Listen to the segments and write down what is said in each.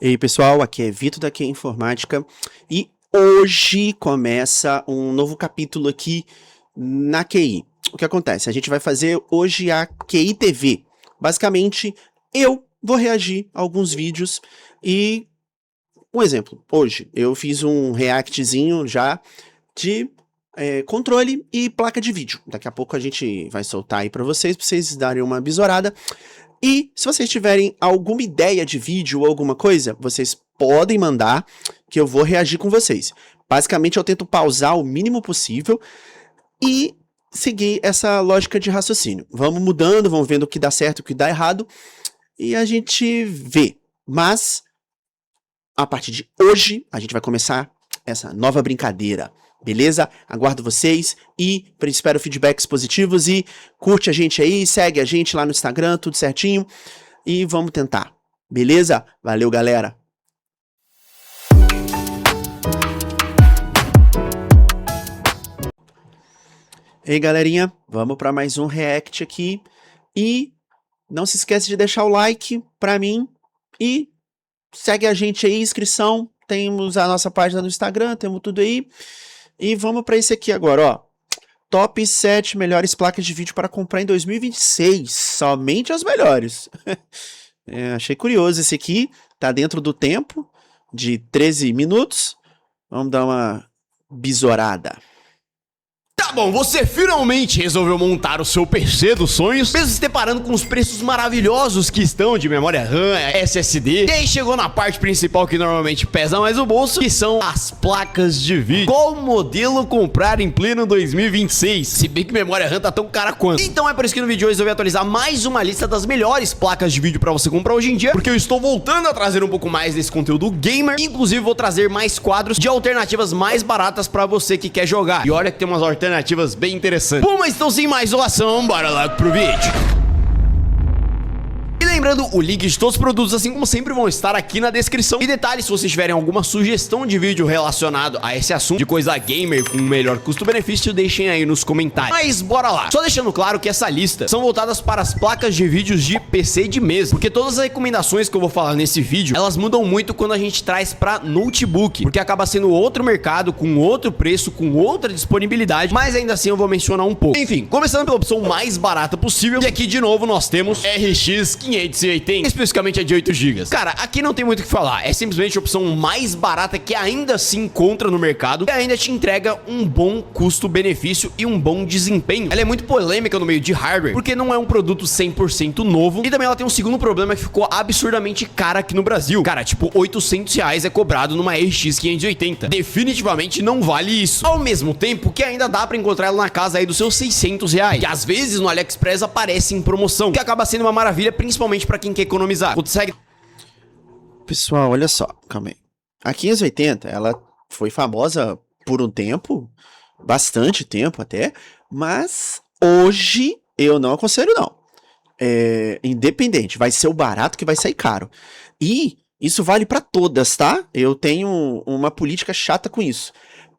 E aí pessoal, aqui é Vitor da QI Informática e hoje começa um novo capítulo aqui na QI. O que acontece? A gente vai fazer hoje a QI TV. Basicamente, eu vou reagir a alguns vídeos e um exemplo. Hoje eu fiz um reactzinho já de controle e placa de vídeo. Daqui a pouco a gente vai soltar aí para vocês darem uma bisorada. E se vocês tiverem alguma ideia de vídeo ou alguma coisa, vocês podem mandar que eu vou reagir com vocês. Basicamente eu tento pausar o mínimo possível e seguir essa lógica de raciocínio. Vamos mudando, vamos vendo o que dá certo e o que dá errado e a gente vê. Mas a partir de hoje a gente vai começar essa nova brincadeira. Beleza? Aguardo vocês e espero feedbacks positivos e curte a gente aí, segue a gente lá no Instagram, tudo certinho e vamos tentar. Beleza? Valeu, galera! Ei, galerinha, vamos para mais um react aqui e não se esquece de deixar o like para mim e segue a gente aí, inscrição, temos a nossa página no Instagram, temos tudo aí. E vamos para esse aqui agora, ó. Top 7 melhores placas de vídeo para comprar em 2026. Somente as melhores. Achei curioso esse aqui. Tá dentro do tempo de 13 minutos. Vamos dar uma bisorada. Tá bom, você finalmente resolveu montar o seu PC dos sonhos, mesmo se deparando com os preços maravilhosos que estão de memória RAM, SSD, e aí chegou na parte principal que normalmente pesa mais o bolso, que são as placas de vídeo. Qual modelo comprar em pleno 2026? Se bem que memória RAM tá tão cara quanto. Então é por isso que no vídeo de hoje eu vou atualizar mais uma lista das melhores placas de vídeo pra você comprar hoje em dia, porque eu estou voltando a trazer um pouco mais desse conteúdo gamer, inclusive vou trazer mais quadros de alternativas mais baratas pra você que quer jogar. E olha que tem umas alternativas bem interessantes. Bom, mas então sem mais enrolação, bora lá pro vídeo. E lembrando, o link de todos os produtos, assim como sempre, vão estar aqui na descrição. E detalhe, se vocês tiverem alguma sugestão de vídeo relacionado a esse assunto de coisa gamer com melhor custo-benefício, deixem aí nos comentários. Mas bora lá. Só deixando claro que essa lista são voltadas para as placas de vídeos de PC de mesa, porque todas as recomendações que eu vou falar nesse vídeo, elas mudam muito quando a gente traz para notebook, porque acaba sendo outro mercado, com outro preço, com outra disponibilidade, mas ainda assim eu vou mencionar um pouco. Enfim, começando pela opção mais barata possível, e aqui de novo nós temos RX 580, especificamente a de 8 GB. Cara, aqui não tem muito o que falar, é simplesmente a opção mais barata que ainda se encontra no mercado e ainda te entrega um bom custo-benefício e um bom desempenho. Ela é muito polêmica no meio de hardware, porque não é um produto 100% novo e também ela tem um segundo problema que ficou absurdamente cara aqui no Brasil. Cara, tipo, R$800 é cobrado numa RX 580. Definitivamente não vale isso. Ao mesmo tempo que ainda dá pra encontrar ela na casa aí dos seus R$600, que às vezes no AliExpress aparece em promoção, que acaba sendo uma maravilha, principalmente pra quem quer economizar. Consegue... Pessoal, olha só, calma aí. A 580, ela foi famosa por um tempo, bastante tempo até, mas hoje eu não aconselho não. Independente, vai ser o barato que vai sair caro. E isso vale para todas, tá? Eu tenho uma política chata com isso.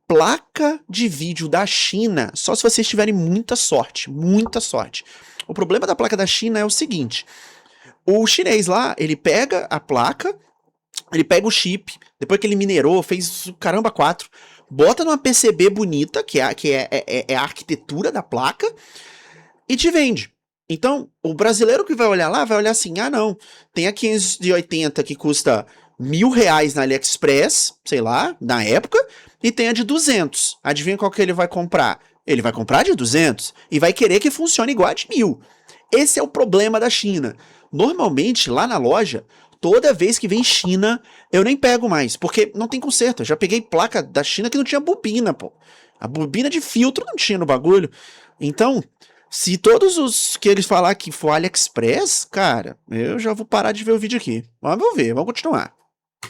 Placa de vídeo da China, só se vocês tiverem muita sorte, muita sorte. O problema da placa da China é o seguinte: o chinês lá, ele pega a placa, ele pega o chip, depois que ele minerou, fez o caramba 4, bota numa PCB bonita, que é a arquitetura da placa, e te vende. Então, o brasileiro que vai olhar lá, vai olhar assim, ah não, tem a 580 que custa R$1.000 na AliExpress, sei lá, na época, e tem a de 200. Adivinha qual que ele vai comprar? Ele vai comprar de 200 e vai querer que funcione igual a de 1.000. Esse é o problema da China. Normalmente, lá na loja, toda vez que vem China, eu nem pego mais, porque não tem conserto. Eu já peguei placa da China que não tinha bobina, pô. A bobina de filtro não tinha no bagulho. Então, se todos os que eles falar que for AliExpress, cara, eu já vou parar de ver o vídeo aqui. Vamos ver, vamos continuar.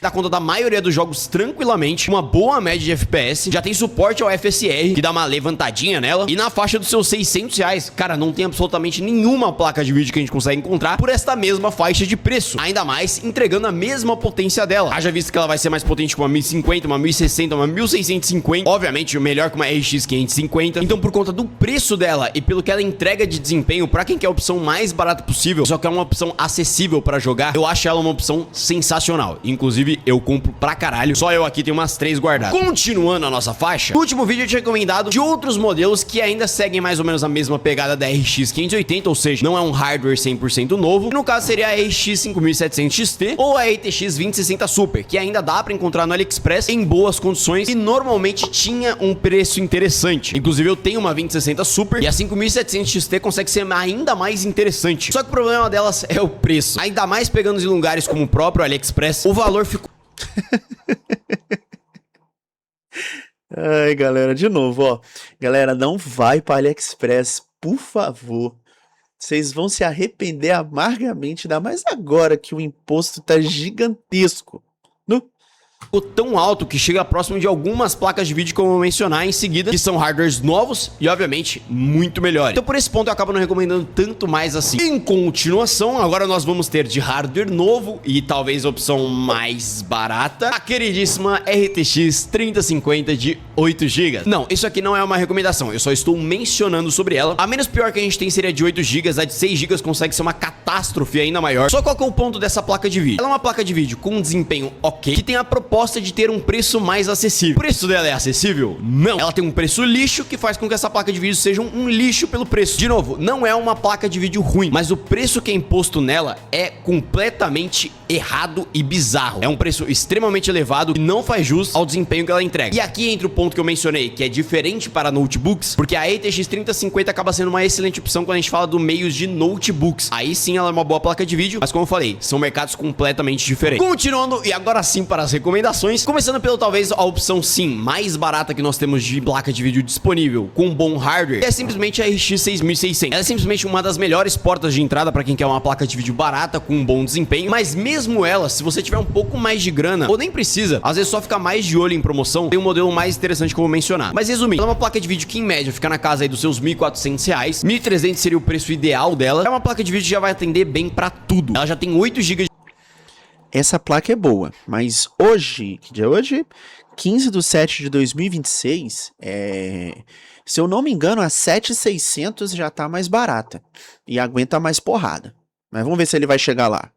dá conta da maioria dos jogos tranquilamente, uma boa média de FPS, já tem suporte ao FSR, que dá uma levantadinha nela, e na faixa dos seus R$ 600, cara, não tem absolutamente nenhuma placa de vídeo que a gente consegue encontrar por esta mesma faixa de preço, ainda mais entregando a mesma potência dela. Haja visto que ela vai ser mais potente que uma 1050, uma 1060, uma 1650, obviamente melhor que uma RX 550. Então, por conta do preço dela e pelo que ela entrega de desempenho, pra quem quer a opção mais barata possível, só que é uma opção acessível pra jogar, eu acho ela uma opção sensacional. Inclusive, eu compro pra caralho. Só eu aqui tenho umas 3 guardadas. Continuando a nossa faixa, no último vídeo eu tinha recomendado de outros modelos que ainda seguem mais ou menos a mesma pegada da RX 580, ou seja, não é um hardware 100% novo. No caso, seria a RX 5700 XT ou a RTX 2060 Super, que ainda dá pra encontrar no AliExpress em boas condições e normalmente tinha um preço interessante. Inclusive, eu tenho uma 2060 Super e a 5700 XT consegue ser ainda mais interessante. Só que o problema delas é o preço. Ainda mais pegando em lugares como o próprio AliExpress, o valor ficou... Ai, galera, de novo, ó. Galera, não vai para AliExpress, por favor. Vocês vão se arrepender amargamente, ainda mais agora que o imposto tá gigantesco. Ficou tão alto que chega próximo de algumas placas de vídeo que eu vou mencionar em seguida, que são hardwares novos e, obviamente, muito melhores. Então, por esse ponto, eu acabo não recomendando tanto mais assim. Em continuação, agora nós vamos ter de hardware novo e talvez a opção mais barata, a queridíssima RTX 3050 de 8 GB. Não, isso aqui não é uma recomendação, eu só estou mencionando sobre ela. A menos pior que a gente tem seria de 8 GB, a de 6 GB consegue ser uma catástrofe ainda maior. Só qual que é o ponto dessa placa de vídeo? Ela é uma placa de vídeo com um desempenho ok, que tem a proposta de ter um preço mais acessível. O preço dela é acessível? Não. Ela tem um preço lixo que faz com que essa placa de vídeo seja um lixo pelo preço. De novo, não é uma placa de vídeo ruim, mas o preço que é imposto nela é completamente errado e bizarro. É um preço extremamente elevado e não faz jus ao desempenho que ela entrega. E aqui entra o ponto que eu mencionei, que é diferente para notebooks, porque a RTX 3050 acaba sendo uma excelente opção quando a gente fala do meios de notebooks. Aí sim ela é uma boa placa de vídeo, mas como eu falei, são mercados completamente diferentes. Continuando, e agora sim para as recomendações, começando pelo talvez a opção sim mais barata que nós temos de placa de vídeo disponível com bom hardware, é simplesmente a RX 6600. Ela é simplesmente uma das melhores portas de entrada para quem quer uma placa de vídeo barata com um bom desempenho, mas mesmo ela, se você tiver um pouco mais de grana, ou nem precisa, às vezes só ficar mais de olho em promoção, tem um modelo mais interessante que eu vou mencionar. Mas resumindo, ela é uma placa de vídeo que em média fica na casa aí dos seus R$ 1.400, 1.300 seria o preço ideal dela. É uma placa de vídeo que já vai atender bem para tudo. Ela já tem 8 GB. Essa placa é boa, mas hoje, que dia é hoje? 15/7/2026, se eu não me engano, a 7600 já tá mais barata e aguenta mais porrada. Mas vamos ver se ele vai chegar lá.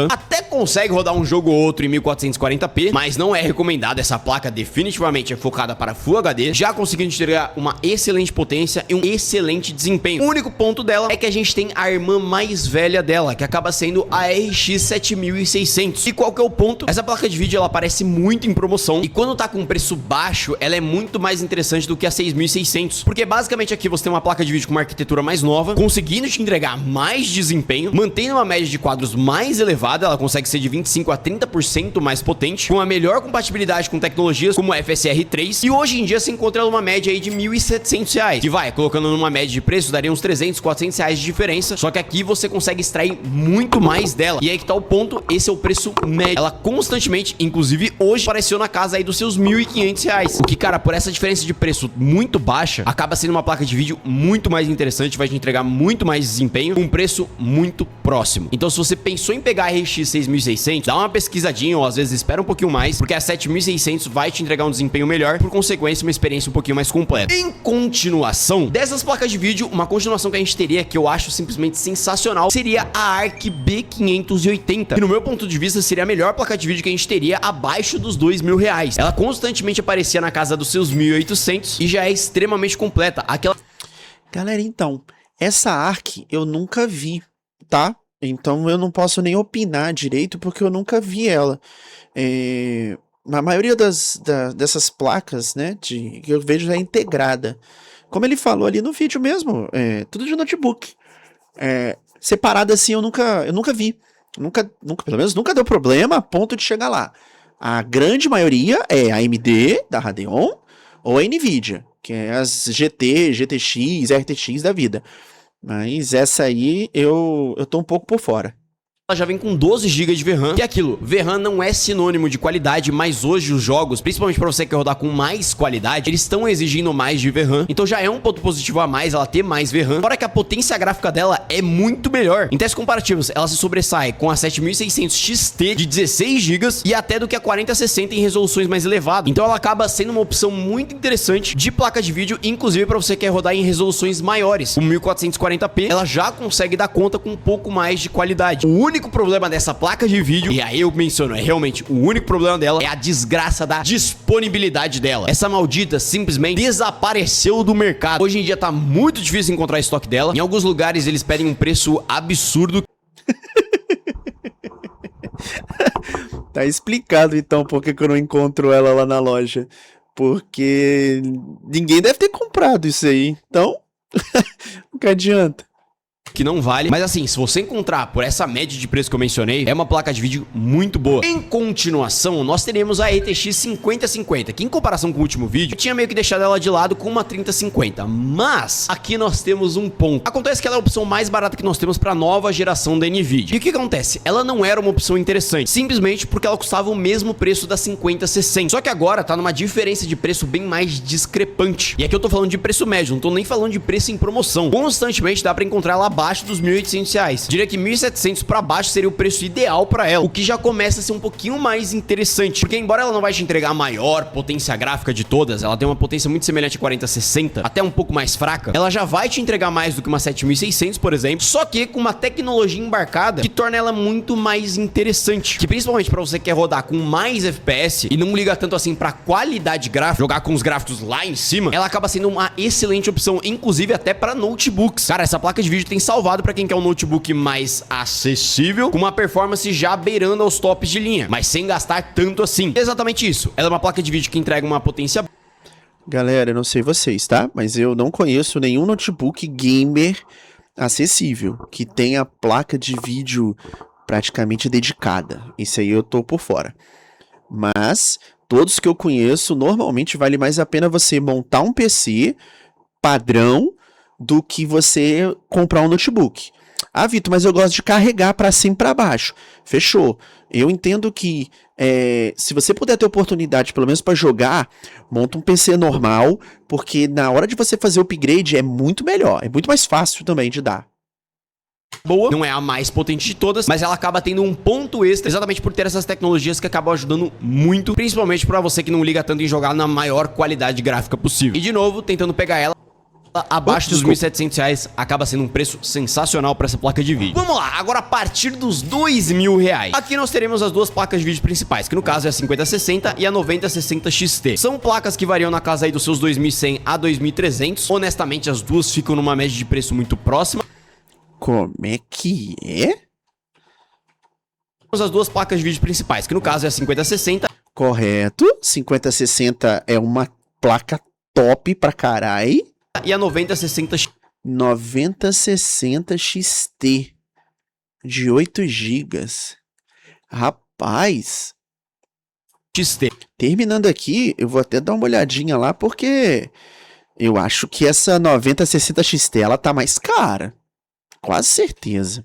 Até consegue rodar um jogo ou outro em 1440p, mas não é recomendado. Essa placa definitivamente é focada para Full HD, já conseguindo entregar uma excelente potência e um excelente desempenho. O único ponto dela é que a gente tem a irmã mais velha dela, que acaba sendo a RX 7600. E qual que é o ponto? Essa placa de vídeo ela aparece muito em promoção e quando tá com um preço baixo, ela é muito mais interessante do que a 6600, porque basicamente aqui você tem uma placa de vídeo com uma arquitetura mais nova, conseguindo te entregar mais desempenho, mantendo uma média de quadros mais elevada, ela consegue ser de 25 a 30% mais potente, com a melhor compatibilidade com tecnologias como FSR 3, e hoje em dia se encontra numa média aí de R$ 1.700, que vai, colocando numa média de preço, daria uns 300, 400 reais de diferença, só que aqui você consegue extrair muito mais dela, e aí que tá o ponto, esse é o preço médio. Ela constantemente, inclusive hoje, apareceu na casa aí dos seus R$ 1.500, o que, cara, por essa diferença de preço muito baixa, acaba sendo uma placa de vídeo muito mais interessante, vai te entregar muito mais desempenho, com um preço muito próximo. Então, se você pensou em pegar a RX 6600, dá uma pesquisadinha ou às vezes espera um pouquinho mais, porque a 7600 vai te entregar um desempenho melhor, por consequência uma experiência um pouquinho mais completa. Em continuação dessas placas de vídeo, uma continuação que a gente teria, que eu acho simplesmente sensacional, seria a ARC B580, que no meu ponto de vista seria a melhor placa de vídeo que a gente teria abaixo dos R$ 2.000. Ela constantemente aparecia na casa dos seus 1.800 e já é extremamente completa. Galera, então, essa ARC eu nunca vi, tá? Então eu não posso nem opinar direito porque eu nunca vi ela. A maioria dessas placas, né, que eu vejo é integrada. Como ele falou ali no vídeo mesmo, tudo de notebook. Separado assim eu nunca vi. Pelo menos nunca deu problema a ponto de chegar lá. A grande maioria é a AMD, da Radeon, ou a Nvidia, que é as GT, GTX, RTX da vida. Mas essa aí eu tô um pouco por fora. ela já vem com 12 GB de VRAM, que é aquilo, VRAM não é sinônimo de qualidade, mas hoje os jogos, principalmente pra você que quer rodar com mais qualidade, eles estão exigindo mais de VRAM, então já é um ponto positivo a mais ela ter mais VRAM, fora que a potência gráfica dela é muito melhor. Em testes comparativos, ela se sobressai com a 7600 XT de 16 GB e até do que a 4060 em resoluções mais elevadas, então ela acaba sendo uma opção muito interessante de placa de vídeo, inclusive pra você que quer rodar em resoluções maiores. O 1440p, ela já consegue dar conta com um pouco mais de qualidade. O único problema dessa placa de vídeo, e aí eu menciono, é realmente o único problema dela, é a desgraça da disponibilidade dela. Essa maldita simplesmente desapareceu do mercado. Hoje em dia tá muito difícil encontrar estoque dela. Em alguns lugares eles pedem um preço absurdo. Tá explicado então por que eu não encontro ela lá na loja. Porque ninguém deve ter comprado isso aí. Então, o que adianta? Que não vale, mas assim, se você encontrar por essa média de preço que eu mencionei, é uma placa de vídeo muito boa. Em continuação, nós teremos a RTX 5050, que em comparação com o último vídeo, eu tinha meio que deixado ela de lado com uma 3050, mas aqui nós temos um ponto. Acontece que ela é a opção mais barata que nós temos para a nova geração da NVIDIA. E o que acontece? Ela não era uma opção interessante, simplesmente porque ela custava o mesmo preço da 5060. Só que agora tá numa diferença de preço bem mais discrepante. E aqui eu tô falando de preço médio, não tô nem falando de preço em promoção. Constantemente dá para encontrar ela abaixo dos R$1.800. Diria que 1.700 para baixo seria o preço ideal para ela, o que já começa a ser um pouquinho mais interessante, porque embora ela não vai te entregar a maior potência gráfica de todas, ela tem uma potência muito semelhante a 4060, até um pouco mais fraca, ela já vai te entregar mais do que uma 7600, por exemplo, só que com uma tecnologia embarcada que torna ela muito mais interessante, que principalmente para você que quer rodar com mais FPS e não liga tanto assim para qualidade gráfica, jogar com os gráficos lá em cima, ela acaba sendo uma excelente opção, inclusive até para notebooks. Cara, essa placa de vídeo tem salvado para quem quer um notebook mais acessível, com uma performance já beirando aos tops de linha, mas sem gastar tanto assim. Exatamente isso. Ela é uma placa de vídeo que entrega uma potência... Galera, eu não sei vocês, tá? Mas eu não conheço nenhum notebook gamer acessível que tenha placa de vídeo praticamente dedicada. Isso aí eu tô por fora. Mas todos que eu conheço, normalmente vale mais a pena você montar um PC padrão do que você comprar um notebook. Ah, Vitor, mas eu gosto de carregar para cima e para baixo. Fechou. Eu entendo que se você puder ter oportunidade, pelo menos para jogar, monta um PC normal, porque na hora de você fazer o upgrade é muito melhor, é muito mais fácil também de dar. Boa, não é a mais potente de todas, mas ela acaba tendo um ponto extra, exatamente por ter essas tecnologias que acabam ajudando muito, principalmente para você que não liga tanto em jogar na maior qualidade gráfica possível. E de novo, tentando pegar ela abaixo dos R$1.700, acaba sendo um preço sensacional para essa placa de vídeo. Vamos lá, agora a partir dos R$2.000. Aqui nós teremos as duas placas de vídeo principais, que no caso é a 5060 e a 9060 XT. São placas que variam na casa aí dos seus 2.100 a 2.300. Honestamente, as duas ficam numa média de preço muito próxima. Como é que é? As duas placas de vídeo principais, que no caso é a 5060. Correto. 5060 é uma placa top pra caralho. E a 9060 XT de 8 GB. Rapaz. XT. Terminando aqui, eu vou até dar uma olhadinha lá, porque eu acho que essa 9060 XT ela tá mais cara. Quase certeza.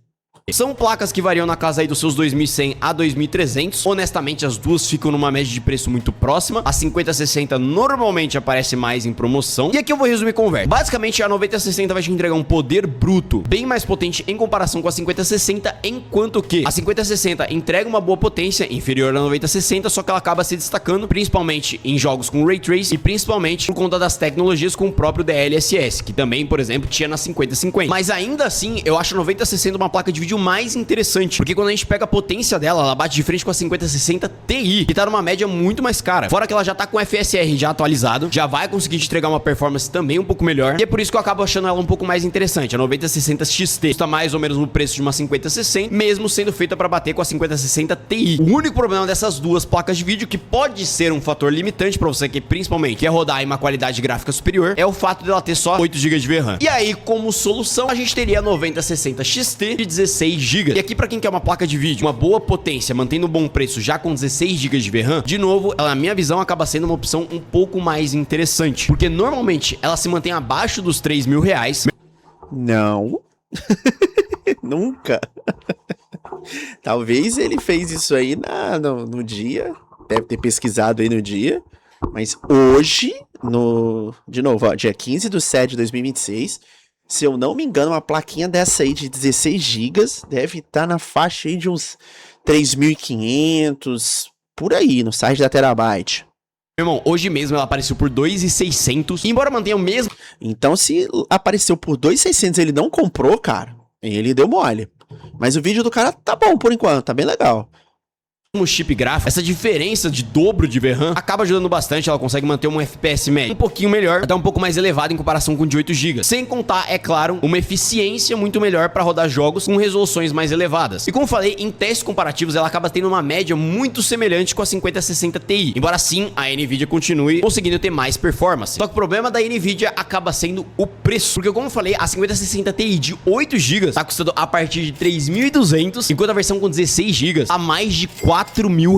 São placas que variam na casa aí dos seus 2.100 a 2.300. Honestamente, as duas ficam numa média de preço muito próxima. A 5060 normalmente aparece mais em promoção. E aqui eu vou resumir com o conversa. Basicamente, a 9060 vai te entregar um poder bruto bem mais potente em comparação com a 5060, enquanto que a 5060 entrega uma boa potência inferior à 9060, só que ela acaba se destacando principalmente em jogos com Ray Tracing e principalmente por conta das tecnologias com o próprio DLSS, que também, por exemplo, tinha na 5050. Mas ainda assim, eu acho a 9060 uma placa de vídeo mais interessante, porque quando a gente pega a potência dela, ela bate de frente com a 5060 Ti, que tá numa média muito mais cara. Fora que ela já tá com FSR já atualizado, já vai conseguir te entregar uma performance também um pouco melhor, e é por isso que eu acabo achando ela um pouco mais interessante. A 9060 XT está mais ou menos no preço de uma 5060, mesmo sendo feita para bater com a 5060 Ti. O único problema dessas duas placas de vídeo, que pode ser um fator limitante para você que principalmente quer rodar em uma qualidade gráfica superior, é o fato dela ter só 8 GB de VRAM. E aí, como solução, a gente teria a 9060 XT de 16 GB. E aqui, para quem quer uma placa de vídeo, uma boa potência, mantendo um bom preço já com 16 GB de VRAM, de novo, ela, na minha visão, acaba sendo uma opção um pouco mais interessante, porque normalmente ela se mantém abaixo dos R$3.000. Não, Nunca. Talvez ele fez isso aí no dia, deve ter pesquisado aí no dia, mas hoje, de novo, ó, dia 15/7/2026, se eu não me engano, uma plaquinha dessa aí de 16 GB deve estar na faixa aí de uns 3.500, por aí, no site da Terabyte. Meu irmão, hoje mesmo ela apareceu por 2.600, embora mantenha o mesmo... Então, se apareceu por 2.600 e ele não comprou, cara, ele deu mole. Mas o vídeo do cara tá bom por enquanto, tá bem legal. Um chip gráfico, essa diferença de dobro de VRAM acaba ajudando bastante, ela consegue manter um FPS médio um pouquinho melhor, até um pouco mais elevado em comparação com o de 8 GB. Sem contar, é claro, uma eficiência muito melhor para rodar jogos com resoluções mais elevadas. E como falei, em testes comparativos ela acaba tendo uma média muito semelhante com a 5060 Ti, embora sim a Nvidia continue conseguindo ter mais performance. Só que o problema da Nvidia acaba sendo o preço, porque como eu falei, a 5060 Ti de 8 GB tá custando a partir de 3.200, enquanto a versão com 16 GB a mais de 4.000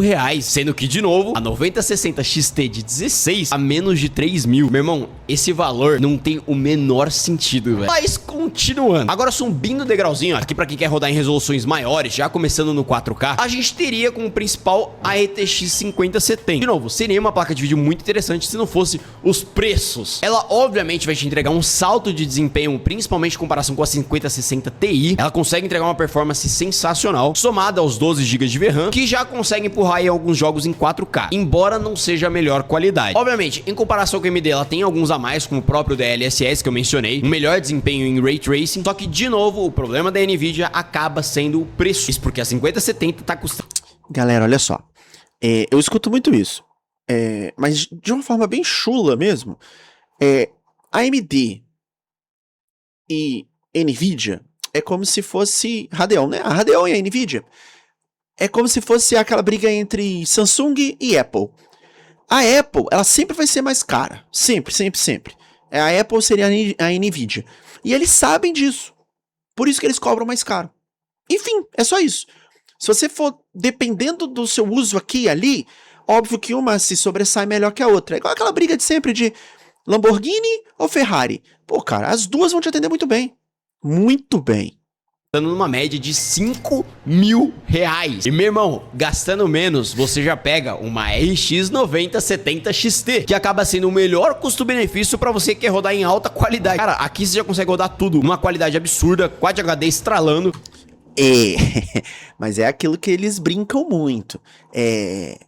reais, sendo que, de novo, a 9060 XT de 16 a menos de 3.000. Meu irmão, esse valor não tem o menor sentido, velho. Mas continuando, agora subindo o degrauzinho, ó, aqui pra quem quer rodar em resoluções maiores, já começando no 4K, a gente teria como principal a RTX 5070. De novo, seria uma placa de vídeo muito interessante se não fosse os preços. Ela obviamente vai te entregar um salto de desempenho, principalmente em comparação com a 5060 Ti. Ela consegue entregar uma performance sensacional, somada aos 12 GB de VRAM, que já consegue empurrar aí alguns jogos em 4K, embora não seja a melhor qualidade. Obviamente, em comparação com a AMD, ela tem alguns a mais, como o próprio DLSS que eu mencionei, um melhor desempenho em Ray Tracing, só que, de novo, o problema da Nvidia acaba sendo o preço. Isso porque a 5070 tá custando... Galera, olha só, eu escuto muito isso, mas de uma forma bem chula mesmo, a AMD e Nvidia é como se fosse Radeon, né? A Radeon e a Nvidia é como se fosse aquela briga entre Samsung e Apple. A Apple, ela sempre vai ser mais cara. Sempre, sempre, sempre. A Apple seria a Nvidia. E eles sabem disso. Por isso que eles cobram mais caro. Enfim, é só isso. Se você for dependendo do seu uso aqui e ali, óbvio que uma se sobressai melhor que a outra. É igual aquela briga de sempre de Lamborghini ou Ferrari. Pô, cara, as duas vão te atender muito bem. Muito bem. Numa média de 5.000 reais. E, meu irmão, gastando menos, você já pega uma RX 9070 XT, que acaba sendo o melhor custo-benefício pra você que quer rodar em alta qualidade. Cara, aqui você já consegue rodar tudo, uma qualidade absurda, Quad HD estralando. Mas é aquilo que eles brincam muito.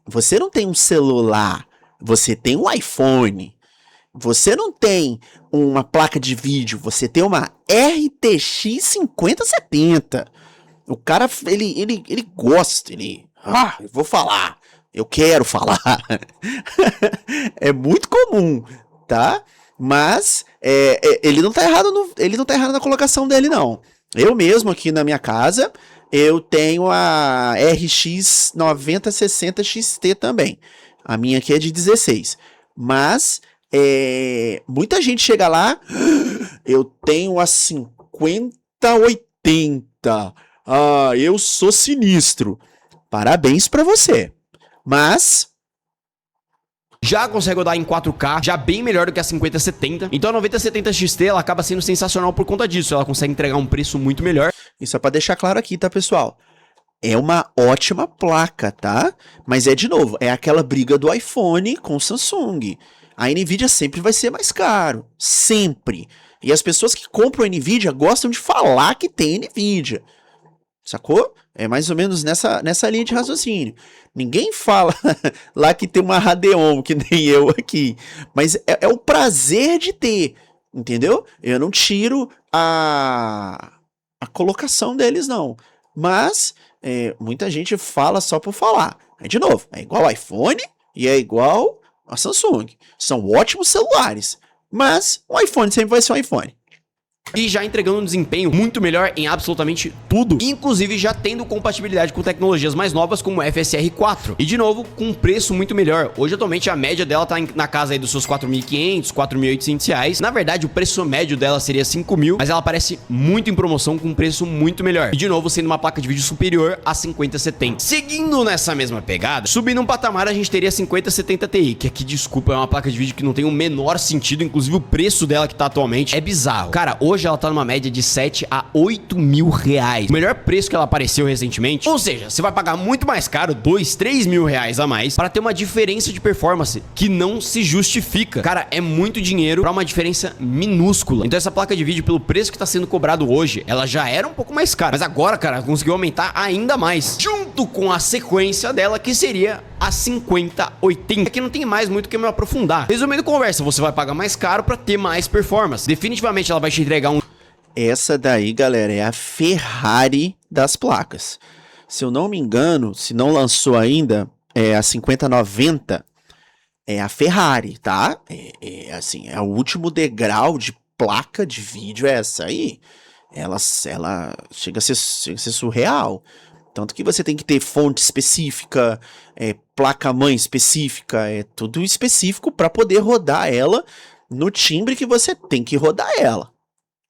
Você não tem um celular, você tem um iPhone. Você não tem uma placa de vídeo, você tem uma RTX 5070. O cara, ele gosta, eu vou falar, eu quero falar. É muito comum, tá? Mas ele não tá errado na colocação dele, não. Eu mesmo aqui na minha casa, eu tenho a RX 9060 XT também. A minha aqui é de 16. Mas muita gente chega lá, eu tenho a 5080. Ah, eu sou sinistro. Parabéns pra você. Mas já consegue rodar em 4K, já bem melhor do que a 5070. Então a 9070 XT, ela acaba sendo sensacional por conta disso. Ela consegue entregar um preço muito melhor. Isso é pra deixar claro aqui, tá, pessoal? É uma ótima placa, tá? Mas de novo, é aquela briga do iPhone com o Samsung. A Nvidia sempre vai ser mais caro. Sempre. E as pessoas que compram a Nvidia gostam de falar que tem Nvidia. Sacou? É mais ou menos nessa linha de raciocínio. Ninguém fala lá que tem uma Radeon, que nem eu aqui. Mas é o prazer de ter. Entendeu? Eu não tiro a colocação deles, não. Mas muita gente fala só por falar. Aí, de novo, é igual ao iPhone e é igual a Samsung. São ótimos celulares, mas o iPhone sempre vai ser um iPhone. E já entregando um desempenho muito melhor em absolutamente tudo, inclusive já tendo compatibilidade com tecnologias mais novas como o FSR 4. E de novo, com um preço muito melhor. Hoje atualmente a média dela tá na casa aí dos seus 4.500, 4.800 reais. Na verdade o preço médio dela seria 5.000, mas ela aparece muito em promoção com um preço muito melhor. E de novo sendo uma placa de vídeo superior a 5070. Seguindo nessa mesma pegada, subindo um patamar a gente teria a 5070 Ti, que aqui, desculpa, é uma placa de vídeo que não tem o menor sentido, inclusive o preço dela que tá atualmente é bizarro. Cara, hoje hoje ela tá numa média de 7 a 8 mil reais. O melhor preço que ela apareceu recentemente. Ou seja, você vai pagar muito mais caro, 2, 3 mil reais a mais, para ter uma diferença de performance que não se justifica. Cara, é muito dinheiro para uma diferença minúscula. Então essa placa de vídeo, pelo preço que tá sendo cobrado hoje, ela já era um pouco mais cara. Mas agora, cara, conseguiu aumentar ainda mais. Junto com a sequência dela, que seria a 5080. Aqui não tem mais muito o que me aprofundar. Resumindo a conversa, você vai pagar mais caro para ter mais performance. Definitivamente ela vai te entregar um... Essa daí, galera, é a Ferrari das placas. Se eu não me engano, se não lançou ainda, é a 5090, é a Ferrari, tá? Assim, é o último degrau de placa de vídeo, é essa aí. Ela chega a ser surreal. Tanto que você tem que ter fonte específica, placa-mãe específica, é tudo específico para poder rodar ela no timbre que você tem que rodar ela.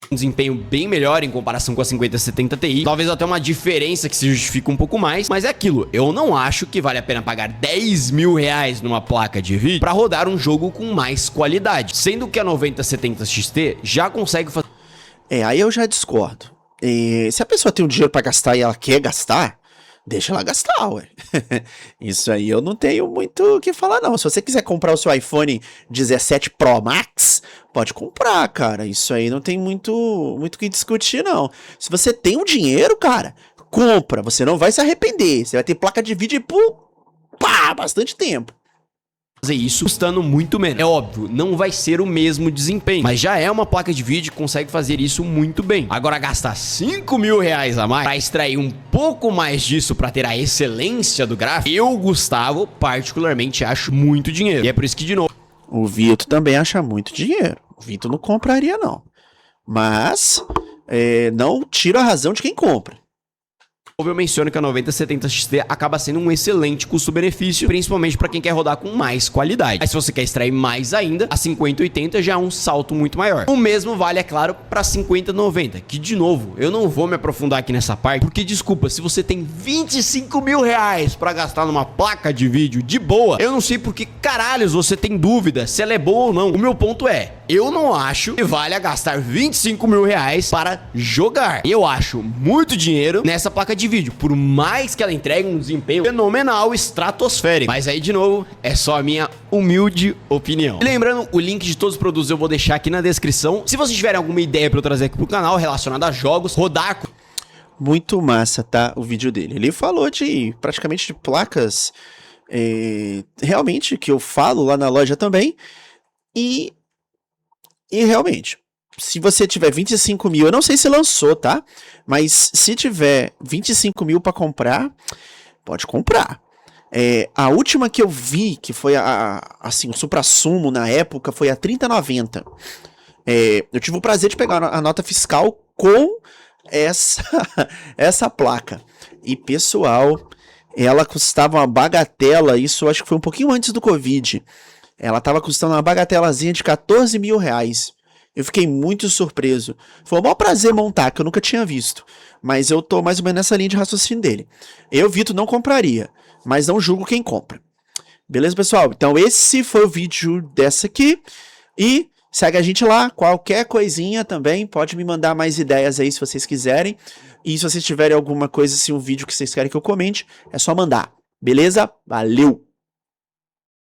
Um desempenho bem melhor em comparação com a 5070 Ti, talvez até uma diferença que se justifica um pouco mais, mas é aquilo, eu não acho que vale a pena pagar 10 mil reais numa placa de vídeo para rodar um jogo com mais qualidade, sendo que a 9070 XT já consegue fazer... Aí eu já discordo. Se a pessoa tem um dinheiro para gastar e ela quer gastar, deixa ela gastar, ué. Isso aí eu não tenho muito o que falar, não. Se você quiser comprar o seu iPhone 17 Pro Max, pode comprar, cara. Isso aí não tem muito o que discutir, não. Se você tem um dinheiro, cara, compra. Você não vai se arrepender. Você vai ter placa de vídeo por bastante tempo. Fazer isso custando muito menos. É óbvio, não vai ser o mesmo desempenho, mas já é uma placa de vídeo que consegue fazer isso muito bem. Agora gastar 5 mil reais a mais para extrair um pouco mais disso para ter a excelência do gráfico, eu, Gustavo, particularmente acho muito dinheiro. E é por isso que, de novo, o Vitor também acha muito dinheiro. O Vitor não compraria, não. Mas não tira a razão de quem compra. eu menciono que a 9070 XT acaba sendo um excelente custo-benefício, principalmente para quem quer rodar com mais qualidade. Mas se você quer extrair mais ainda, a 5080 já é um salto muito maior. O mesmo vale, é claro, para a 5090, que, de novo, eu não vou me aprofundar aqui nessa parte, porque, desculpa, se você tem 25 mil reais para gastar numa placa de vídeo de boa, eu não sei por que caralhos você tem dúvida se ela é boa ou não. O meu ponto é, eu não acho que vale a gastar 25 mil reais para jogar. Eu acho muito dinheiro nessa placa de vídeo, por mais que ela entregue um desempenho fenomenal, estratosférico. Mas aí, de novo, é só a minha humilde opinião. E lembrando, o link de todos os produtos eu vou deixar aqui na descrição. Se vocês tiverem alguma ideia para eu trazer aqui pro canal relacionada a jogos, rodar... Muito massa, tá? O vídeo dele. Ele falou praticamente de placas, realmente, que eu falo lá na loja também. E realmente, se você tiver 25 mil, eu não sei se lançou, tá? Mas se tiver 25 mil para comprar, pode comprar. A última que eu vi, que foi assim, o suprassumo na época, foi a 3090. Eu tive o prazer de pegar a nota fiscal com essa placa. E, pessoal, ela custava uma bagatela, isso eu acho que foi um pouquinho antes do Covid. Ela tava custando uma bagatelazinha de 14 mil reais. Eu fiquei muito surpreso. Foi um maior prazer montar, que eu nunca tinha visto. Mas eu tô mais ou menos nessa linha de raciocínio dele. Eu, Vitor, não compraria, mas não julgo quem compra. Beleza, pessoal? Então esse foi o vídeo dessa aqui. E segue a gente lá. Qualquer coisinha também, pode me mandar mais ideias aí se vocês quiserem. E se vocês tiverem alguma coisa, assim, um vídeo que vocês querem que eu comente, é só mandar. Beleza? Valeu!